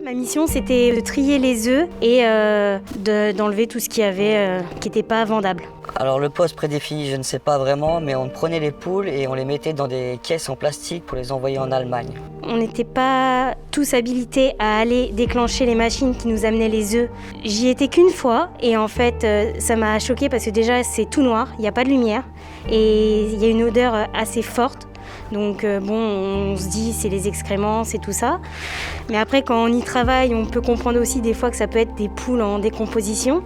Ma mission, c'était de trier les œufs et d'enlever tout ce qu'il y avait qui n'était pas vendable. Alors le poste prédéfini, je ne sais pas vraiment, mais on prenait les poules et on les mettait dans des caisses en plastique pour les envoyer en Allemagne. On n'était pas tous habilités à aller déclencher les machines qui nous amenaient les œufs. J'y étais qu'une fois et en fait ça m'a choquée parce que déjà c'est tout noir, il n'y a pas de lumière et il y a une odeur assez forte. Donc on se dit c'est les excréments, c'est tout ça. Mais après quand on y travaille, on peut comprendre aussi des fois que ça peut être des poules en décomposition.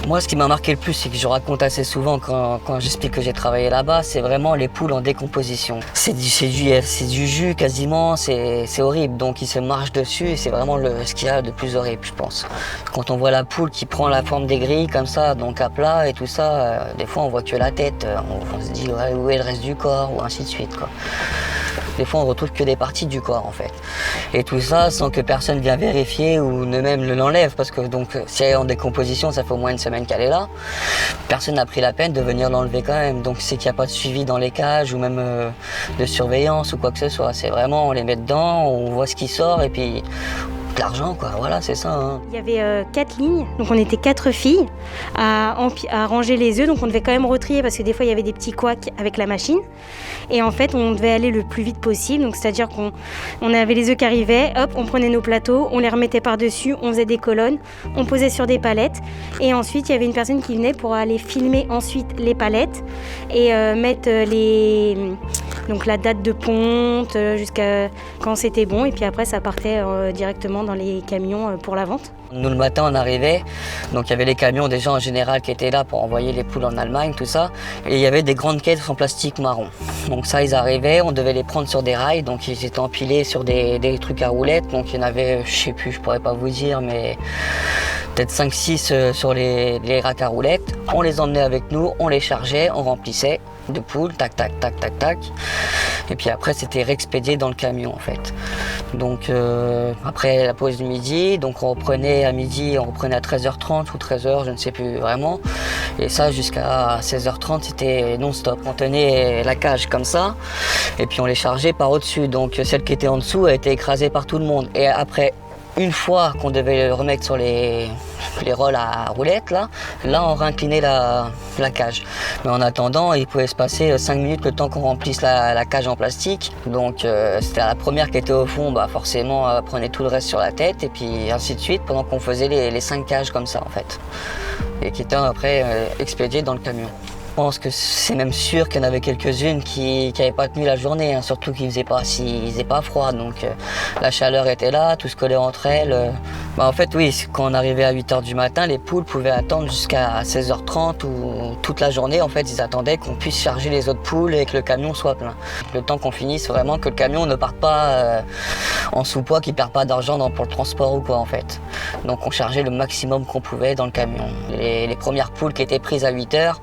Moi, ce qui m'a marqué le plus, c'est que je raconte assez souvent quand j'explique que j'ai travaillé là-bas, c'est vraiment les poules en décomposition. C'est du jus quasiment, c'est horrible. Donc ils se marchent dessus et c'est vraiment ce qu'il y a de plus horrible, je pense. Quand on voit la poule qui prend la forme des grilles comme ça, donc à plat et tout ça, des fois on voit que la tête, on se dit ouais, où est le reste du corps ou ainsi de suite, quoi. Des fois on retrouve que des parties du corps en fait. Et tout ça sans que personne vienne vérifier ou ne même l'enlève parce que donc si elle est en décomposition, ça fait au moins une semaine qu'elle est là. Personne n'a pris la peine de venir l'enlever quand même. Donc c'est qu'il n'y a pas de suivi dans les cages ou même de surveillance ou quoi que ce soit. C'est vraiment on les met dedans, on voit ce qui sort et puis de l'argent quoi, voilà c'est ça. Hein. Il y avait 4 lignes, donc on était 4 filles à ranger les œufs, donc on devait quand même retrier parce que des fois il y avait des petits couacs avec la machine. Et en fait on devait aller le plus vite possible, donc c'est-à-dire qu'on avait les œufs qui arrivaient, hop on prenait nos plateaux, on les remettait par-dessus, on faisait des colonnes, on posait sur des palettes et ensuite il y avait une personne qui venait pour aller filmer ensuite les palettes et mettre donc la date de ponte jusqu'à quand c'était bon et puis après ça partait directement dans les camions pour la vente. Nous le matin on arrivait, donc il y avait les camions déjà en général qui étaient là pour envoyer les poules en Allemagne, tout ça, et il y avait des grandes caisses en plastique marron. Donc ça ils arrivaient, on devait les prendre sur des rails, donc ils étaient empilés sur des trucs à roulettes, donc il y en avait, je sais plus, je pourrais pas vous dire, mais peut-être 5-6 sur les racks à roulettes. On les emmenait avec nous, on les chargeait, on remplissait de poules, tac tac tac tac tac. Et puis après c'était réexpédié dans le camion en fait. Donc après la pause du midi, donc on reprenait à midi, on reprenait à 13h30 ou 13h, je ne sais plus vraiment. Et ça jusqu'à 16h30 c'était non-stop. On tenait la cage comme ça et puis on les chargeait par au-dessus. Donc celle qui était en dessous a été écrasée par tout le monde. Et après une fois qu'on devait le remettre sur les rôles à roulettes, là on réinclinait la cage. Mais en attendant, il pouvait se passer 5 minutes le temps qu'on remplisse la cage en plastique. Donc c'était la première qui était au fond, forcément elle prenait tout le reste sur la tête et puis ainsi de suite pendant qu'on faisait les 5 cages comme ça en fait. Et qui étaient après expédiées dans le camion. Je pense que c'est même sûr qu'il y en avait quelques-unes qui n'avaient pas tenu la journée, hein, surtout qu'il faisait pas froid, donc la chaleur était là, tout se collait entre elles. En fait oui, quand on arrivait à 8h du matin, les poules pouvaient attendre jusqu'à 16h30 ou toute la journée, en fait ils attendaient qu'on puisse charger les autres poules et que le camion soit plein. Le temps qu'on finisse vraiment que le camion ne parte pas en sous-poids, qu'il ne perd pas d'argent pour le transport ou quoi en fait. Donc on chargeait le maximum qu'on pouvait dans le camion. Les premières poules qui étaient prises à 8h,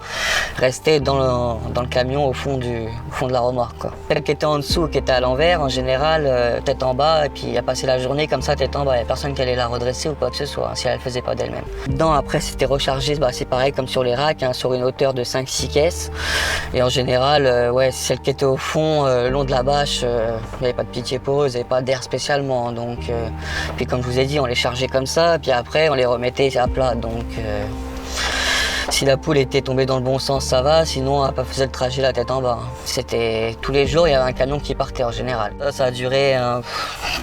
rester dans le camion au fond de la remorque, quoi. Celle qui était en dessous, qui était à l'envers, en général, tête en bas, et puis à passer la journée comme ça, tête en bas. Il n'y a personne qui allait la redresser ou quoi que ce soit, si elle ne le faisait pas d'elle-même. Dedans, après, c'était rechargé, c'est pareil comme sur les racks, hein, sur une hauteur de 5-6 caisses. Et en général, celle qui était au fond, le long de la bâche, il n'y avait pas de pitié pour eux, ils n'avaient pas d'air spécialement. Donc, puis comme je vous ai dit, on les chargeait comme ça, puis après, on les remettait à plat. Donc, si la poule était tombée dans le bon sens, ça va, sinon elle faisait le trajet la tête en bas. C'était tous les jours, il y avait un camion qui partait en général. Ça a duré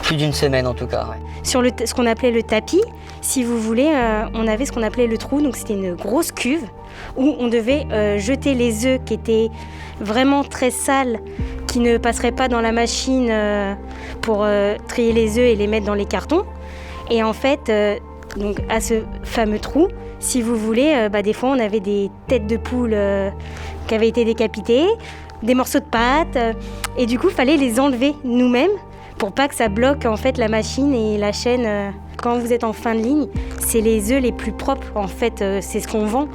plus d'une semaine en tout cas. Ouais. Sur ce qu'on appelait le tapis, si vous voulez, on avait ce qu'on appelait le trou, donc c'était une grosse cuve où on devait jeter les œufs qui étaient vraiment très sales, qui ne passeraient pas dans la machine pour trier les œufs et les mettre dans les cartons. Et en fait, donc à ce fameux trou, si vous voulez, des fois on avait des têtes de poules qui avaient été décapitées, des morceaux de pâte, et du coup il fallait les enlever nous-mêmes pour pas que ça bloque en fait la machine et la chaîne. Quand vous êtes en fin de ligne, c'est les œufs les plus propres en fait, c'est ce qu'on vend.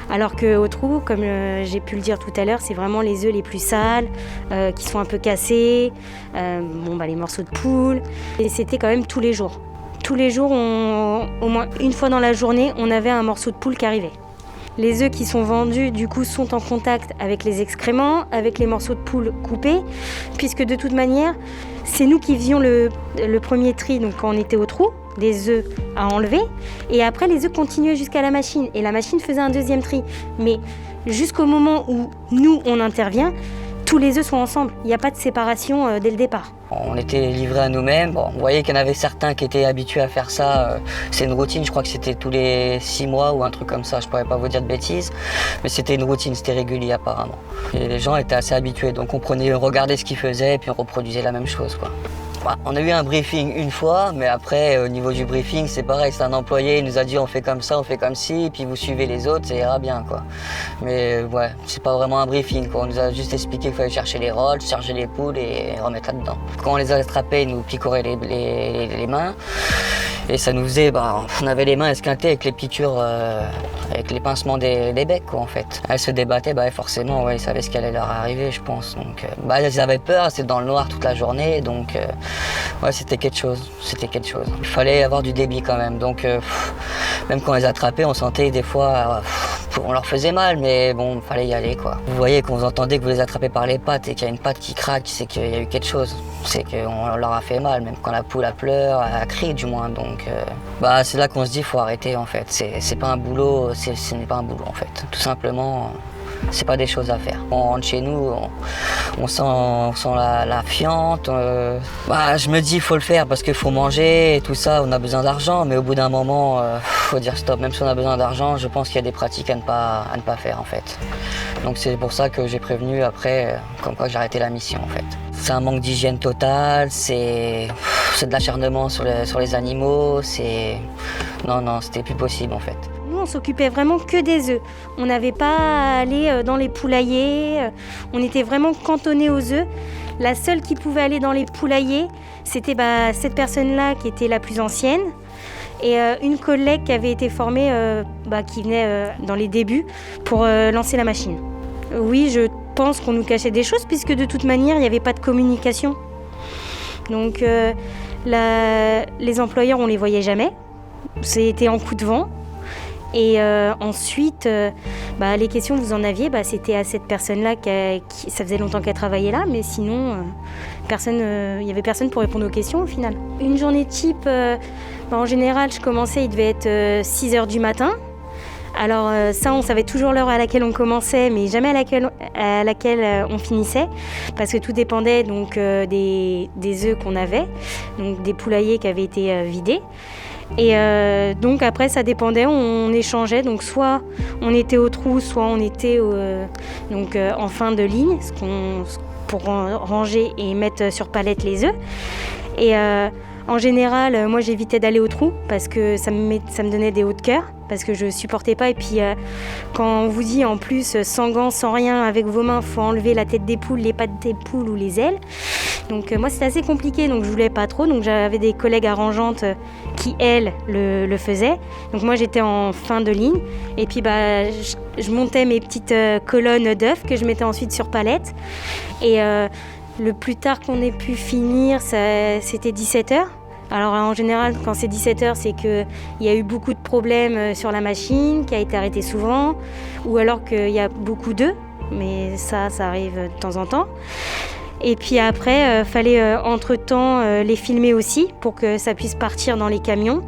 Alors qu'au trou, comme j'ai pu le dire tout à l'heure, c'est vraiment les œufs les plus sales, qui sont un peu cassés, les morceaux de poule. Et c'était quand même tous les jours. Tous les jours, au moins une fois dans la journée, on avait un morceau de poule qui arrivait. Les œufs qui sont vendus, du coup, sont en contact avec les excréments, avec les morceaux de poule coupés, puisque de toute manière, c'est nous qui faisions le premier tri, donc quand on était au trou, des œufs à enlever, et après les œufs continuaient jusqu'à la machine, et la machine faisait un deuxième tri. Mais jusqu'au moment où nous, on intervient, tous les œufs sont ensemble, il n'y a pas de séparation dès le départ. On était livrés à nous-mêmes. Bon, on voyait qu'il y en avait certains qui étaient habitués à faire ça. C'est une routine, je crois que c'était tous les 6 mois ou un truc comme ça, je pourrais pas vous dire de bêtises. Mais c'était une routine, c'était régulier apparemment. Et les gens étaient assez habitués, donc on regardait ce qu'ils faisaient et puis on reproduisait la même chose, quoi. On a eu un briefing une fois, mais après, au niveau du briefing, c'est pareil. C'est un employé, il nous a dit on fait comme ça, on fait comme ci, et puis vous suivez les autres, ça ira bien, quoi. Mais ouais, c'est pas vraiment un briefing, quoi. On nous a juste expliqué qu'il fallait chercher les rôles, charger les poules et remettre là-dedans. Quand on les attrapait, ils nous picoraient les mains. Et ça nous faisait, on avait les mains esquintées avec les piqûres, avec les pincements des becs, quoi, en fait. Elles se débattaient, forcément, ouais, ils savaient ce qui allait leur arriver, je pense. Donc, ils avaient peur, c'était dans le noir toute la journée, donc, ouais, c'était quelque chose. Il fallait avoir du débit quand même, donc, même quand on les attrapait, on sentait des fois, on leur faisait mal, mais bon, il fallait y aller, quoi. Vous voyez, quand vous entendez que vous les attrapez par les pattes et qu'il y a une patte qui craque, c'est qu'il y a eu quelque chose. C'est qu'on leur a fait mal, même quand la poule a pleuré, elle crie du moins, donc c'est là qu'on se dit faut arrêter en fait. C'est pas un boulot, ce n'est pas un boulot en fait. Tout simplement, c'est pas des choses à faire. On rentre chez nous, on sent la fiente. Je me dis il faut le faire parce qu'il faut manger et tout ça, on a besoin d'argent, mais au bout d'un moment, faut dire stop. Même si on a besoin d'argent, je pense qu'il y a des pratiques à ne pas faire en fait. Donc c'est pour ça que j'ai prévenu après, comme quoi j'ai arrêté la mission en fait. C'est un manque d'hygiène total, c'est de l'acharnement sur les animaux, Non, c'était plus possible en fait. Nous, on s'occupait vraiment que des œufs. On n'avait pas à aller dans les poulaillers, on était vraiment cantonnés aux œufs. La seule qui pouvait aller dans les poulaillers, c'était cette personne-là qui était la plus ancienne et une collègue qui avait été formée, qui venait dans les débuts pour lancer la machine. Oui, je pense qu'on nous cachait des choses puisque de toute manière, il n'y avait pas de communication. Donc les employeurs, on ne les voyait jamais. C'était en coup de vent. Et ensuite, les questions que vous en aviez, c'était à cette personne-là qui ça faisait longtemps qu'elle travaillait là, mais sinon, il n'y avait personne pour répondre aux questions au final. Une journée type, en général, je commençais, il devait être 6h du matin. Alors ça, on savait toujours l'heure à laquelle on commençait, mais jamais à laquelle on finissait, parce que tout dépendait donc des œufs qu'on avait, donc des poulaillers qui avaient été vidés. Et donc après, ça dépendait, on échangeait, donc soit on était au trou, soit on était en fin de ligne, pour ranger et mettre sur palette les œufs. Et en général, moi j'évitais d'aller au trou parce que ça me donnait des hauts de cœur, parce que je supportais pas. Et puis quand on vous dit en plus sans gants, sans rien, avec vos mains, faut enlever la tête des poules, les pattes des poules ou les ailes. Donc moi c'était assez compliqué, donc je voulais pas trop. Donc j'avais des collègues arrangeantes qui elles le faisaient. Donc moi j'étais en fin de ligne. Et puis je montais mes petites colonnes d'œufs que je mettais ensuite sur palette. Et le plus tard qu'on ait pu finir, c'était 17h. Alors en général, quand c'est 17h, c'est qu'il y a eu beaucoup de problèmes sur la machine, qui a été arrêtée souvent, ou alors qu'il y a beaucoup d'œufs, mais ça arrive de temps en temps. Et puis après, fallait entre-temps les filmer aussi pour que ça puisse partir dans les camions.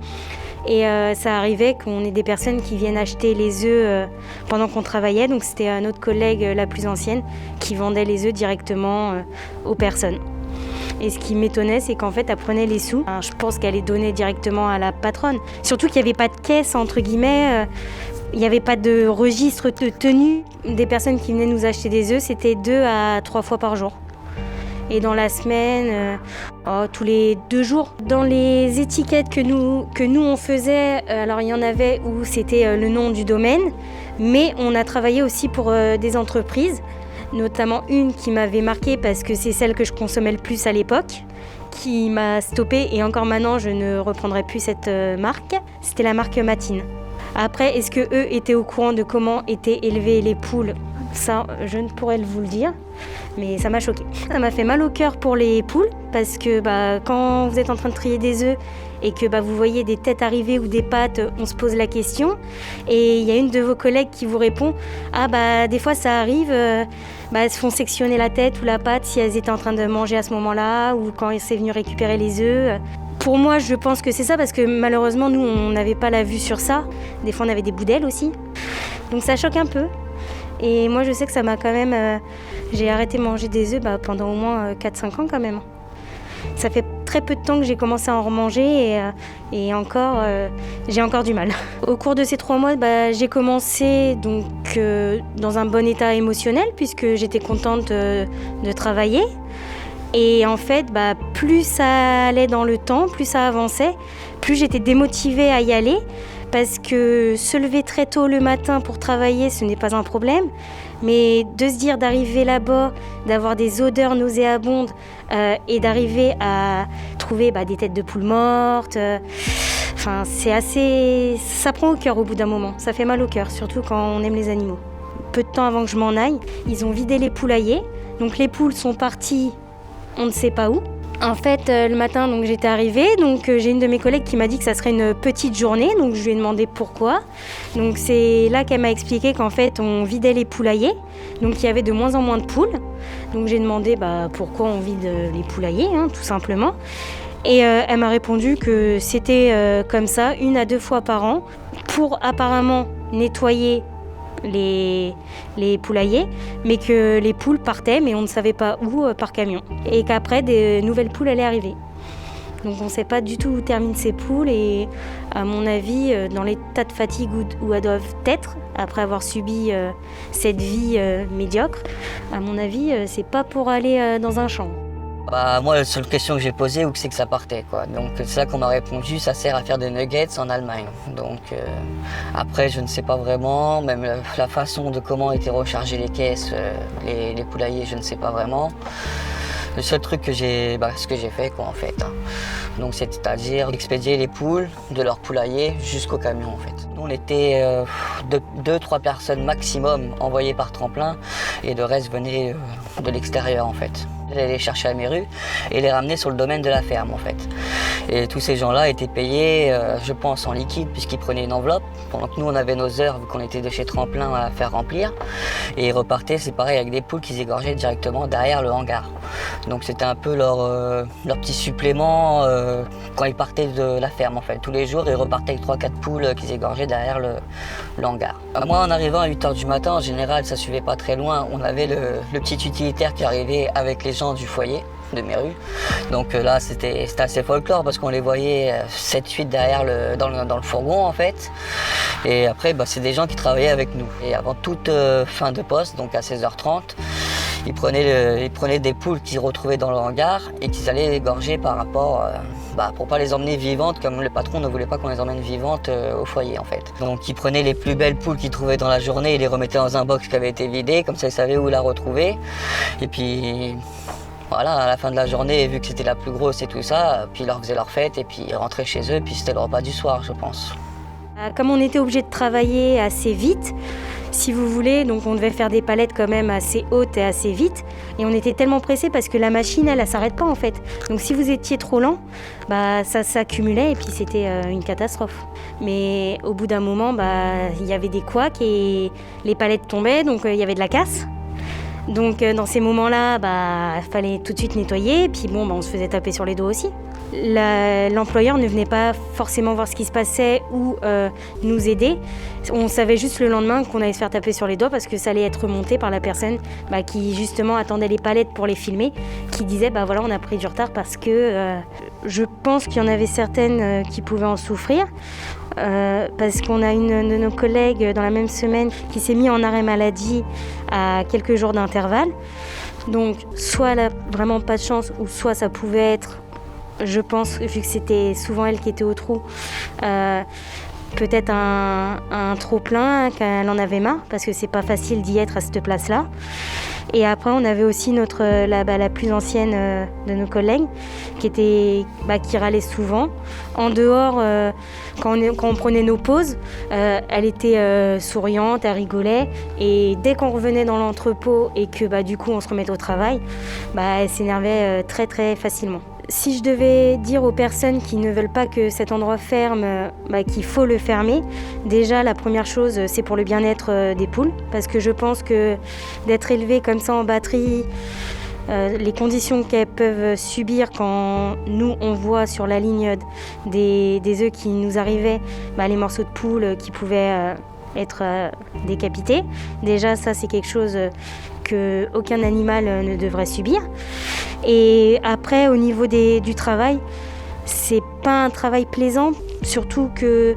Et ça arrivait qu'on ait des personnes qui viennent acheter les œufs pendant qu'on travaillait. Donc c'était notre collègue la plus ancienne qui vendait les œufs directement aux personnes. Et ce qui m'étonnait, c'est qu'en fait, elle prenait les sous. Je pense qu'elle les donnait directement à la patronne. Surtout qu'il n'y avait pas de caisse, entre guillemets. Il n'y avait pas de registre de tenue. Des personnes qui venaient nous acheter des œufs, c'était 2 à 3 fois par jour. Et dans la semaine, tous les 2 jours. Dans les étiquettes que nous on faisait, alors il y en avait où c'était le nom du domaine, mais on a travaillé aussi pour des entreprises, notamment une qui m'avait marquée parce que c'est celle que je consommais le plus à l'époque, qui m'a stoppée et encore maintenant je ne reprendrai plus cette marque. C'était la marque Matine. Après, est-ce qu'eux étaient au courant de comment étaient élevées les poules ? Ça, je ne pourrais vous le dire, mais ça m'a choquée. Ça m'a fait mal au cœur pour les poules, parce que quand vous êtes en train de trier des œufs et que vous voyez des têtes arriver ou des pattes, on se pose la question. Et il y a une de vos collègues qui vous répond « Ah des fois ça arrive, elles se font sectionner la tête ou la patte si elles étaient en train de manger à ce moment-là ou quand c'est venu récupérer les œufs. » Pour moi, je pense que c'est ça parce que malheureusement, nous, on n'avait pas la vue sur ça. Des fois, on avait des bouts d'ailes aussi. Donc ça choque un peu. Et moi, je sais que ça m'a quand même... j'ai arrêté de manger des œufs pendant au moins 4-5 ans quand même. Ça fait très peu de temps que j'ai commencé à en remanger et encore, j'ai encore du mal. Au cours de ces 3 mois, j'ai commencé donc, dans un bon état émotionnel puisque j'étais contente de travailler. Et en fait, plus ça allait dans le temps, plus ça avançait, plus j'étais démotivée à y aller. Parce que se lever très tôt le matin pour travailler, ce n'est pas un problème. Mais de se dire d'arriver là-bas, d'avoir des odeurs nauséabondes et d'arriver à trouver des têtes de poules mortes, c'est assez... Ça prend au cœur au bout d'un moment. Ça fait mal au cœur, surtout quand on aime les animaux. Peu de temps avant que je m'en aille, ils ont vidé les poulaillers. Donc les poules sont parties, on ne sait pas où. En fait, le matin, donc, j'étais arrivée, donc j'ai une de mes collègues qui m'a dit que ça serait une petite journée, donc je lui ai demandé pourquoi. Donc c'est là qu'elle m'a expliqué qu'en fait, on vidait les poulaillers, donc il y avait de moins en moins de poules. Donc j'ai demandé pourquoi on vide les poulaillers, tout simplement. Et elle m'a répondu que c'était comme ça, 1 à 2 fois par an, pour apparemment nettoyer les poulaillers, mais que les poules partaient, mais on ne savait pas où par camion. Et qu'après, des nouvelles poules allaient arriver. Donc on ne sait pas du tout où terminent ces poules et à mon avis, dans l'état de fatigue où elles doivent être, après avoir subi cette vie médiocre, à mon avis, c'est pas pour aller dans un champ. Moi, la seule question que j'ai posée, où c'est que ça partait, quoi. Donc c'est ça qu'on m'a répondu, ça sert à faire des nuggets en Allemagne. Donc après, je ne sais pas vraiment, même la façon de comment étaient rechargées les caisses, les poulaillers, je ne sais pas vraiment. Le seul truc que j'ai, ce que j'ai fait, quoi, en fait. Donc c'est-à-dire expédier les poules de leur poulailler jusqu'au camion, en fait. Nous, on était 2-3 personnes maximum envoyées par tremplin et le reste venait de l'extérieur, en fait. J'allais les chercher à mes rues et les ramener sur le domaine de la ferme, en fait. Et tous ces gens-là étaient payés, je pense, en liquide, puisqu'ils prenaient une enveloppe, pendant que nous, on avait nos heures, vu qu'on était de chez Tremplin, à faire remplir. Et ils repartaient, c'est pareil, avec des poules qu'ils égorgeaient directement derrière le hangar. Donc c'était un peu leur petit supplément quand ils partaient de la ferme, en fait. Tous les jours, ils repartaient avec 3-4 poules qu'ils égorgeaient derrière le hangar. Moi, en arrivant à 8h du matin, en général, ça suivait pas très loin. On avait le petit utilitaire qui arrivait avec les gens du foyer de mes rues. Donc là, c'était assez folklore parce qu'on les voyait 7-8 derrière dans le fourgon, en fait. Et après, c'est des gens qui travaillaient avec nous. Et avant toute fin de poste, donc à 16h30, ils prenaient des poules qu'ils retrouvaient dans le hangar et qu'ils allaient égorger par rapport, pour pas les emmener vivantes, comme le patron ne voulait pas qu'on les emmène vivantes au foyer, en fait. Donc ils prenaient les plus belles poules qu'ils trouvaient dans la journée et les remettaient dans un box qui avait été vidé, comme ça ils savaient où la retrouver. Et puis voilà, à la fin de la journée, vu que c'était la plus grosse et tout ça, puis ils leur faisaient leur fête et puis ils rentraient chez eux, puis c'était le repas du soir, je pense. Comme on était obligé de travailler assez vite, si vous voulez, donc on devait faire des palettes quand même assez hautes et assez vite. Et on était tellement pressés parce que la machine, elle s'arrête pas en fait. Donc si vous étiez trop lent, ça s'accumulait et puis c'était une catastrophe. Mais au bout d'un moment, il y avait des couacs et les palettes tombaient, donc il y avait de la casse. Donc dans ces moments-là, il fallait tout de suite nettoyer et puis on se faisait taper sur les dos aussi. L'employeur ne venait pas forcément voir ce qui se passait ou nous aider. On savait juste le lendemain qu'on allait se faire taper sur les doigts parce que ça allait être remonté par la personne qui justement attendait les palettes pour les filmer, qui disait voilà, on a pris du retard parce que je pense qu'il y en avait certaines qui pouvaient en souffrir. Parce qu'on a une de nos collègues dans la même semaine qui s'est mis en arrêt maladie à quelques jours d'intervalle. Donc soit elle a vraiment pas de chance ou soit ça pouvait être, je pense, vu que c'était souvent elle qui était au trou, peut-être un trop-plein, qu'elle en avait marre parce que c'est pas facile d'y être à cette place-là. Et après, on avait aussi la plus ancienne de nos collègues qui râlait souvent. En dehors, quand on prenait nos pauses, elle était souriante, elle rigolait. Et dès qu'on revenait dans l'entrepôt et que du coup on se remettait au travail, elle s'énervait très très facilement. Si je devais dire aux personnes qui ne veulent pas que cet endroit ferme, qu'il faut le fermer, déjà la première chose c'est pour le bien-être des poules, parce que je pense que d'être élevées comme ça en batterie, les conditions qu'elles peuvent subir quand nous on voit sur la ligne des œufs qui nous arrivaient, les morceaux de poule qui pouvaient être décapités. Déjà ça c'est quelque chose qu'aucun animal ne devrait subir. Et après au niveau du travail, c'est pas un travail plaisant, surtout qu'il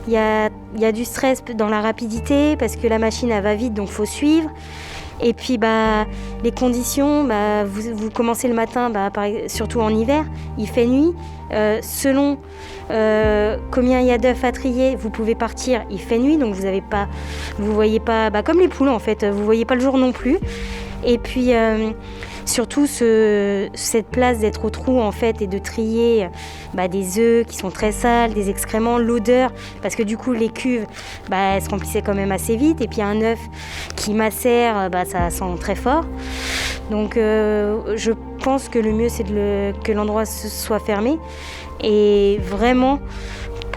y a du stress dans la rapidité parce que la machine elle va vite donc faut suivre. Et puis les conditions, vous commencez le matin, surtout en hiver, il fait nuit. Selon combien il y a d'œufs à trier, vous pouvez partir, il fait nuit, donc vous voyez pas, comme les poules en fait, vous voyez pas le jour non plus. Et puis surtout cette place d'être au trou en fait et de trier des œufs qui sont très sales, des excréments, l'odeur, parce que du coup les cuves elles se remplissaient quand même assez vite, et puis un œuf qui macère, ça sent très fort. Donc je pense que le mieux c'est que l'endroit soit fermé, et vraiment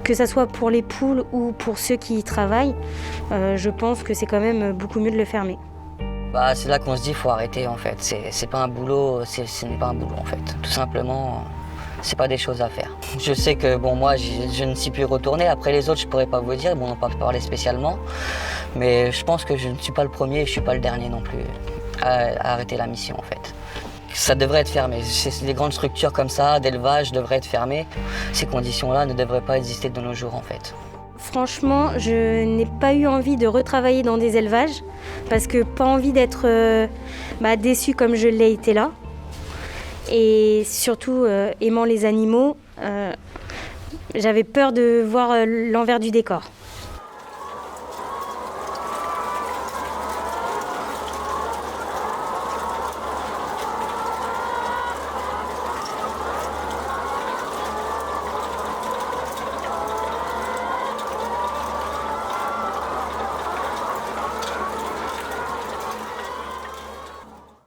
que ça soit pour les poules ou pour ceux qui y travaillent, je pense que c'est quand même beaucoup mieux de le fermer. C'est là qu'on se dit faut arrêter en fait. C'est pas un boulot, ce n'est pas un boulot en fait. Tout simplement, c'est pas des choses à faire. Je sais que moi je ne suis plus retourné. Après les autres je pourrais pas vous dire, on n'a pas parlé spécialement. Mais je pense que je ne suis pas le premier, je suis pas le dernier non plus à arrêter la mission en fait. Ça devrait être fermé. Les grandes structures comme ça, d'élevage, devraient être fermées. Ces conditions-là ne devraient pas exister de nos jours en fait. Franchement, je n'ai pas eu envie de retravailler dans des élevages parce que pas envie d'être déçue comme je l'ai été là. Et surtout, aimant les animaux, j'avais peur de voir l'envers du décor.